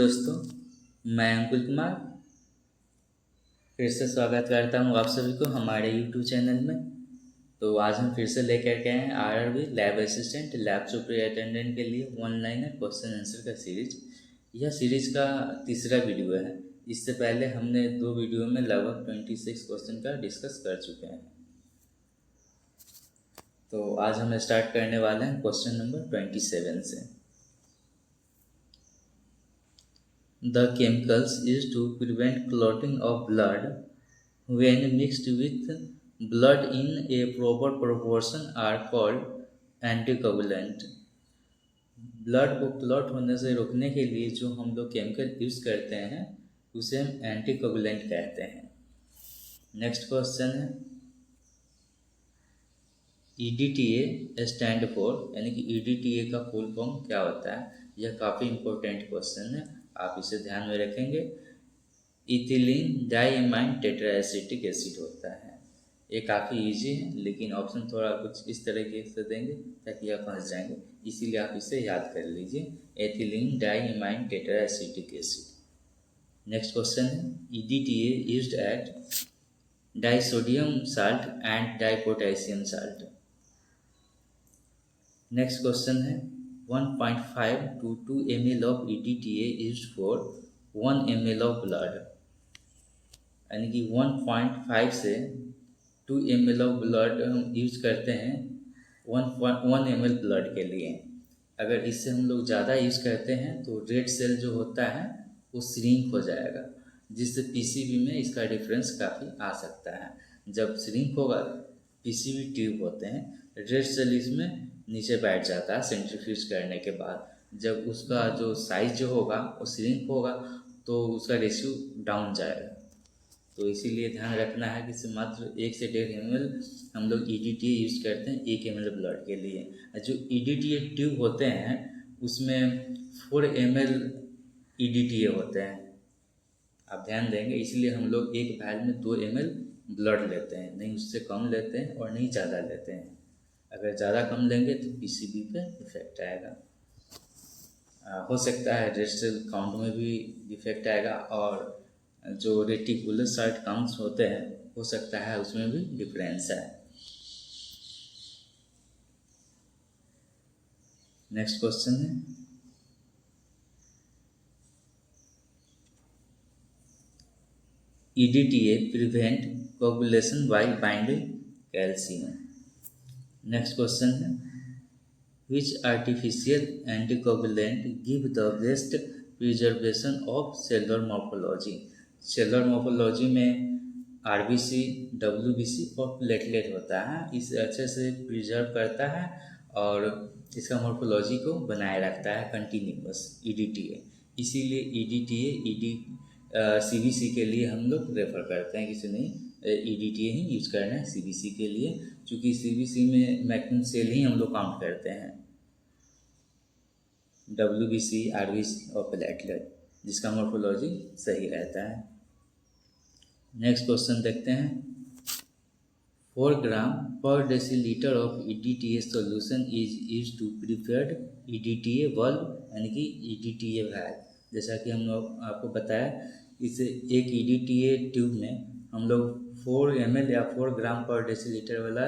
दोस्तों, मैं अंकुल कुमार फिर से स्वागत करता हूँ आप सभी को हमारे YouTube चैनल में। तो आज हम फिर से लेकर के हैं RRB lab assistant lab superintendent के लिए ऑनलाइन क्वेश्चन आंसर का सीरीज। यह सीरीज का तीसरा वीडियो है। इससे पहले हमने 2 वीडियो में लगभग 26 क्वेश्चन का डिस्कस कर चुके हैं। तो आज हम स्टार्ट करने वाले हैं क्वेश्चन नंबर 27 से। The chemicals used to prevent clotting of blood when mixed with blood in a proper proportion are called anticoagulant. Blood को क्लॉट होने से रोकने के लिए जो हम लोग केमिकल यूज़ करते हैं उसे हम एंटीकोगुलेंट कहते हैं। नेक्स्ट क्वेश्चन है EDTA स्टैंड फॉर, यानी कि EDTA का फुल फॉर्म क्या होता है। यह काफ़ी इम्पोर्टेंट क्वेश्चन है, आप इसे ध्यान में रखेंगे। इथिलीन डाइएमाइन टेट्राएसिटिक एसिड होता है। ये काफ़ी इजी है, लेकिन ऑप्शन थोड़ा कुछ इस तरीके से देंगे ताकि आप फंस जाएंगे, इसीलिए आप इसे याद कर लीजिए, ethylene diamine tetraacetic acid. Next question है EDTA used at disodium salt and dipotassium salt. Next question है 1.5 to 2 ml of EDTA used for 1 ml of blood, यानी कि 1.5 से 2 ml of blood हम यूज करते हैं 1 ml ब्लड के लिए। अगर इससे हम लोग ज़्यादा यूज करते हैं तो रेड सेल जो होता है वो श्रिंक हो जाएगा, जिससे पीसीबी में इसका डिफरेंस काफ़ी आ सकता है। जब श्रिंक होगा, पीसीबी ट्यूब होते हैं, रेड सेल इसमें नीचे बैठ जाता है सेंट्रीफ्यूज करने के बाद। जब उसका जो साइज जो होगा वो श्रिंक होगा तो उसका रेशियो डाउन जाएगा। तो इसीलिए ध्यान रखना है कि मात्र 1 से 1.5 ml हम लोग EDTA यूज़ करते हैं 1 ml ब्लड के लिए। जो EDTA ट्यूब होते हैं उसमें 4 ml EDTA होते हैं, आप ध्यान देंगे। इसलिए हम लोग एक वायल में 2 ml ब्लड लेते हैं, नहीं उससे कम लेते हैं और नहीं ज़्यादा लेते हैं। अगर ज़्यादा कम लेंगे तो पीसीबी पे इफेक्ट आएगा। हो सकता है रेड सेल काउंट में भी इफेक्ट आएगा, और जो रेटिकुलर साइट काउंट्स होते हैं हो सकता है उसमें भी डिफरेंस है। नेक्स्ट क्वेश्चन है EDTA prevent coagulation by binding calcium. Next question है which artificial anticoagulant give the best preservation of cellular morphology. Cellular morphology में RBC, WBC और प्लेटलेट होता है, इसे अच्छे से प्रिजर्व करता है और इसका मॉर्फोलॉजी को बनाए रखता है कंटिन्यूअस EDTA। इसीलिए EDTA CBC के लिए हम लोग रेफ़र करते हैं, किसी नहीं EDTA ही यूज़ करना है CBC के लिए, क्योंकि CBC में मैक्सिमम सेल ही हम लोग काउंट करते हैं। WBC, RBC और प्लेटलेट जिसका मॉर्फोलॉजी सही रहता है। नेक्स्ट क्वेश्चन देखते हैं 4 ग्राम पर decilitre of EDTA solution is used to prepared EDTA bulb, यानी कि EDTA वायल। जैसा कि हम लोग आपको बताया, इस एक EDTA ट्यूब में हम लोग 4 ml या 4 ग्राम पर डेसीलीटर वाला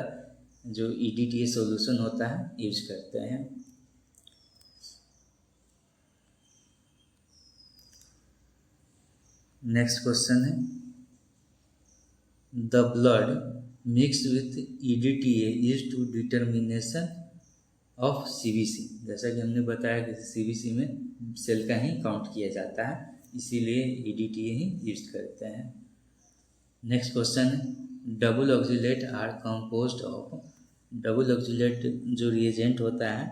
जो EDTA सॉल्यूशन होता है यूज करते हैं। नेक्स्ट क्वेश्चन है the blood mix with EDTA is to determination of CBC। जैसा कि हमने बताया कि CBC में सेल का ही काउंट किया जाता है, इसीलिए EDTA ही यूज करते हैं। नेक्स्ट क्वेश्चन है double oxalate are composed of. Double oxalate जो रिएजेंट होता है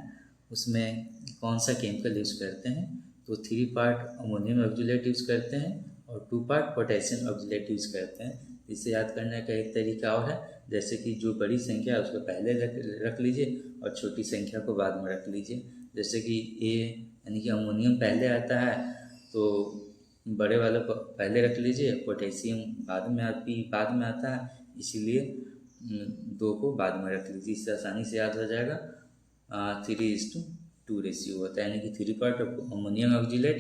उसमें कौन सा केमिकल यूज करते हैं, तो 3 पार्ट अमोनियम ऑक्सीलेट यूज करते हैं और 2 पार्ट पोटेशियम ऑक्सीलेट यूज करते हैं। इसे याद करने का एक तरीका और है, जैसे कि जो बड़ी संख्या है उसको पहले रख लीजिए और छोटी संख्या को बाद में रख लीजिए। जैसे कि A यानी कि अमोनियम पहले आता है तो बड़े वाले को पहले रख लीजिए, पोटेशियम बाद में आता है, इसीलिए 2 को बाद में रख लीजिए, इससे आसानी से याद हो जाएगा। 3:2 रेशियो होता है, यानी कि 3 पार्ट अमोनियम ऑक्सीलेट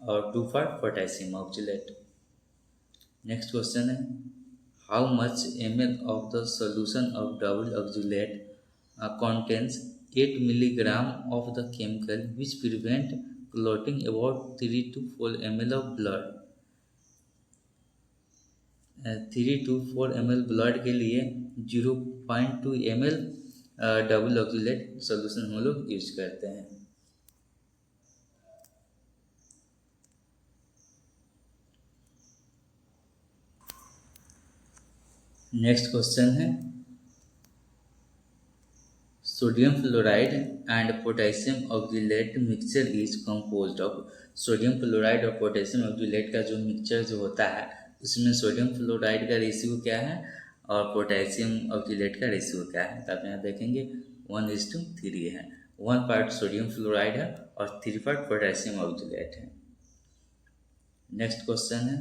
और 2 for potassium oxalate. Next question है, how much ml of the solution of double oxalate contains 8 milligram of the chemical which prevent clotting about 3 to 4 ml of blood। 3 to 4 ml blood के लिए 0.2 ml double oxalate solution हम लोग use करते हैं। Next question है, sodium fluoride and potassium oxalate mixture is composed of. Sodium fluoride और potassium oxalate का जो मिक्सचर जो होता है उसमें सोडियम फ्लोराइड का रेशियो क्या है और पोटेशियम ऑक्जेलेट का रेशियो क्या है। तो आप यहाँ देखेंगे 1:3 है। 1 पार्ट सोडियम फ्लोराइड है और 3 पार्ट पोटेशियम ऑक्जेलेट है। नेक्स्ट क्वेश्चन है,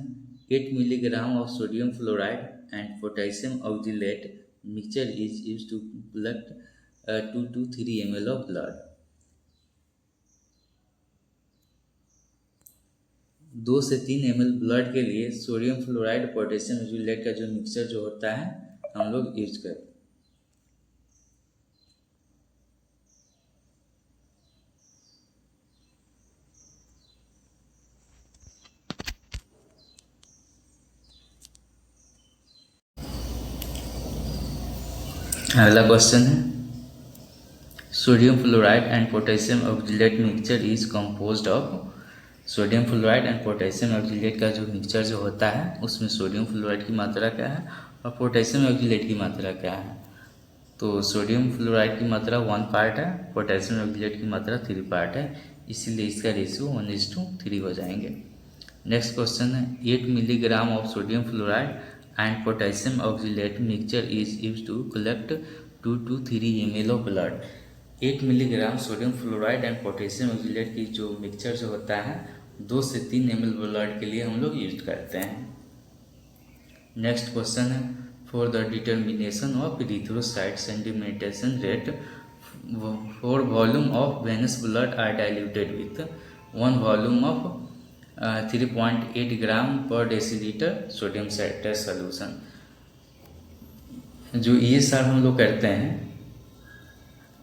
8 milligram of sodium fluoride and potassium oxalate mixture is used to collect 2 to 3 ml of blood। 2 से 3 ml ब्लड के लिए सोडियम फ्लोराइड पोटेशियम ऑक्जेलेट का जो मिक्सचर जो होता है हम लोग यूज करते हैं। अगला क्वेश्चन है, sodium fluoride and potassium oxalate mixture is composed of. Sodium fluoride and potassium oxalate का जो मिक्सचर जो होता है उसमें सोडियम फ्लोराइड की मात्रा क्या है और पोटेशियम ऑक्जेलेट की मात्रा क्या है। तो सोडियम फ्लोराइड की मात्रा 1 पार्ट है, पोटेशियम ऑक्जेलेट की मात्रा 3 पार्ट है, इसीलिए इसका रेशियो 1:3 हो जाएंगे। नेक्स्ट क्वेश्चन है, 8 milligram of sodium fluoride and potassium oxalate mixture is used to collect 2 to 3 ml of blood। 8 milligram sodium fluoride and potassium oxalate की जो मिक्सचर जो होता है 2 से 3 ml ब्लड के लिए हम लोग यूज करते हैं। नेक्स्ट क्वेश्चन है, for the determination of erythrocyte sedimentation rate four volume of venous blood are diluted with 1 volume of 3.8 gram पर डेसीलीटर सोडियम साइट्रेट सोल्यूशन। जो ये सब हम लोग करते हैं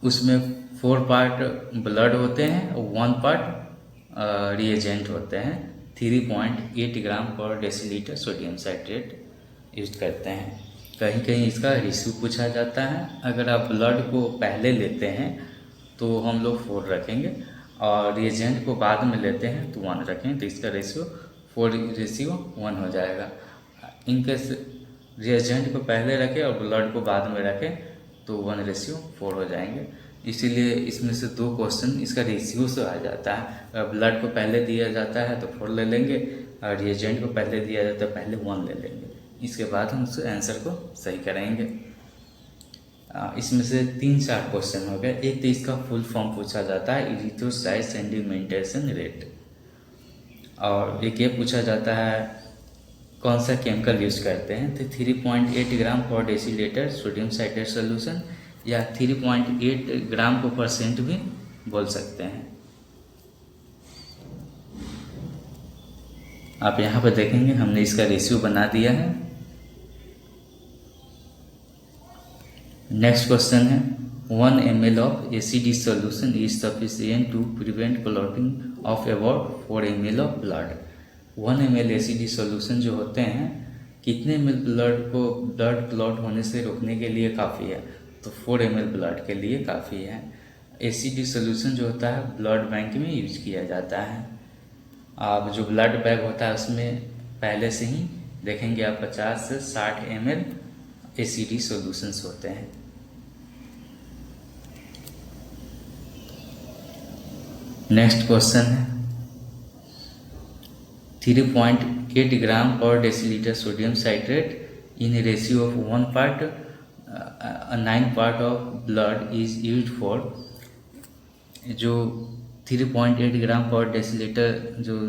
उसमें 4 पार्ट ब्लड होते हैं और 1 पार्ट रिएजेंट होते हैं। 3.8 ग्राम पर डेसीलीटर सोडियम साइट्रेट यूज करते हैं। कहीं कहीं इसका रेशियो पूछा जाता है। अगर आप ब्लड को पहले लेते हैं तो हम लोग 4 रखेंगे और रिएजेंट को बाद में लेते हैं तो 1 रखें, तो इसका रेशियो 4:1 हो जाएगा। इनकेस रिएजेंट को पहले रखें और ब्लड को बाद में रखें तो 1:4 हो जाएंगे। इसीलिए इसमें से 2 क्वेश्चन इसका रेशियो से आ जाता है। अगर ब्लड को पहले दिया जाता है तो 4 ले लेंगे और रिएजेंट को पहले दिया जाता है पहले 1 ले लेंगे। इसके बाद हम उस आंसर को सही कराएंगे। इसमें से 3-4 क्वेश्चन हो गए। एक तो इसका फुल फॉर्म पूछा जाता है इरिथ्रोसाइट सेडिमेंटेशन रेट, और एक ये पूछा जाता है कौन सा केमिकल यूज करते हैं। तो 3.8 ग्राम पर डेसीलीटर सोडियम साइट्रेट सोल्यूशन या 3.8 ग्राम को % भी बोल सकते हैं। आप यहाँ पर देखेंगे हमने इसका रेशियो बना दिया है। नेक्स्ट क्वेश्चन है, 1 ml of ACD solution is sufficient to prevent clotting of about 4 ml of blood. 1 ml ACD solution जो होते हैं कितने ml ब्लड क्लॉट होने से रोकने के लिए काफ़ी है, तो 4 ml ब्लड के लिए काफ़ी है। एसिडी सोल्यूशन जो होता है ब्लड बैंक में यूज किया जाता है। अब जो ब्लड बैग होता है उसमें पहले से ही देखेंगे आप 50 से 60 ml एसिडी सॉल्यूशंस होते हैं। नेक्स्ट क्वेश्चन है, 3.8 ग्राम पर decilitre sodium citrate in ratio of 1 part 9 part of blood is used for. जो 3.8 ग्राम पर डेसीलीटर जो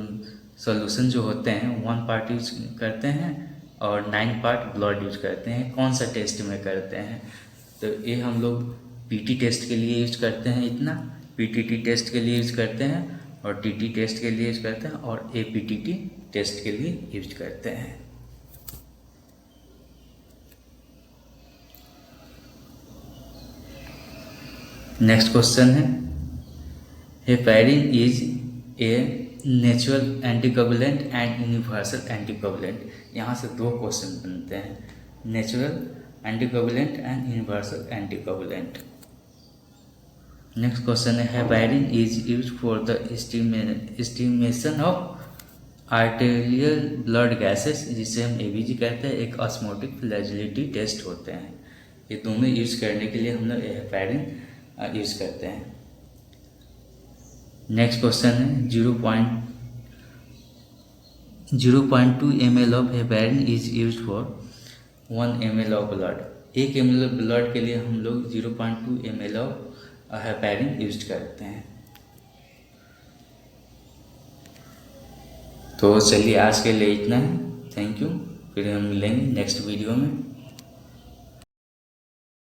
सॉल्यूशन जो होते हैं 1 पार्ट यूज करते हैं और 9 पार्ट ब्लड यूज करते हैं। कौन सा टेस्ट में करते हैं, तो ये हम लोग पीटी टेस्ट के लिए यूज करते हैं, इतना पीटीटी टेस्ट के लिए यूज करते हैं और टीटी टेस्ट के लिए यूज करते हैं और एपीटीटी टेस्ट के लिए यूज करते हैं। नेक्स्ट क्वेश्चन है, heparin is a natural anticoagulant and universal anticoagulant. यहाँ से दो क्वेश्चन बनते हैं, natural anticoagulant and universal anticoagulant. Next question है, heparin is use for the estimation of arterial blood gases, जिसे हम एबीजी कहते हैं, एक ऑस्मोटिक फ्लैजिलिटी टेस्ट होते हैं। ये दोनों यूज करने के लिए हम लोग हेपेरिन यूज करते हैं। नेक्स्ट क्वेश्चन है, 0.2 ml of heparin is use for 1 ml of blood. 1 ml blood के लिए हम लोग 0.2 ml ऑफ हेपेरिन यूज करते हैं। तो चलिए आज के लिए इतना है, थैंक यू, फिर हम मिलेंगे नेक्स्ट वीडियो में।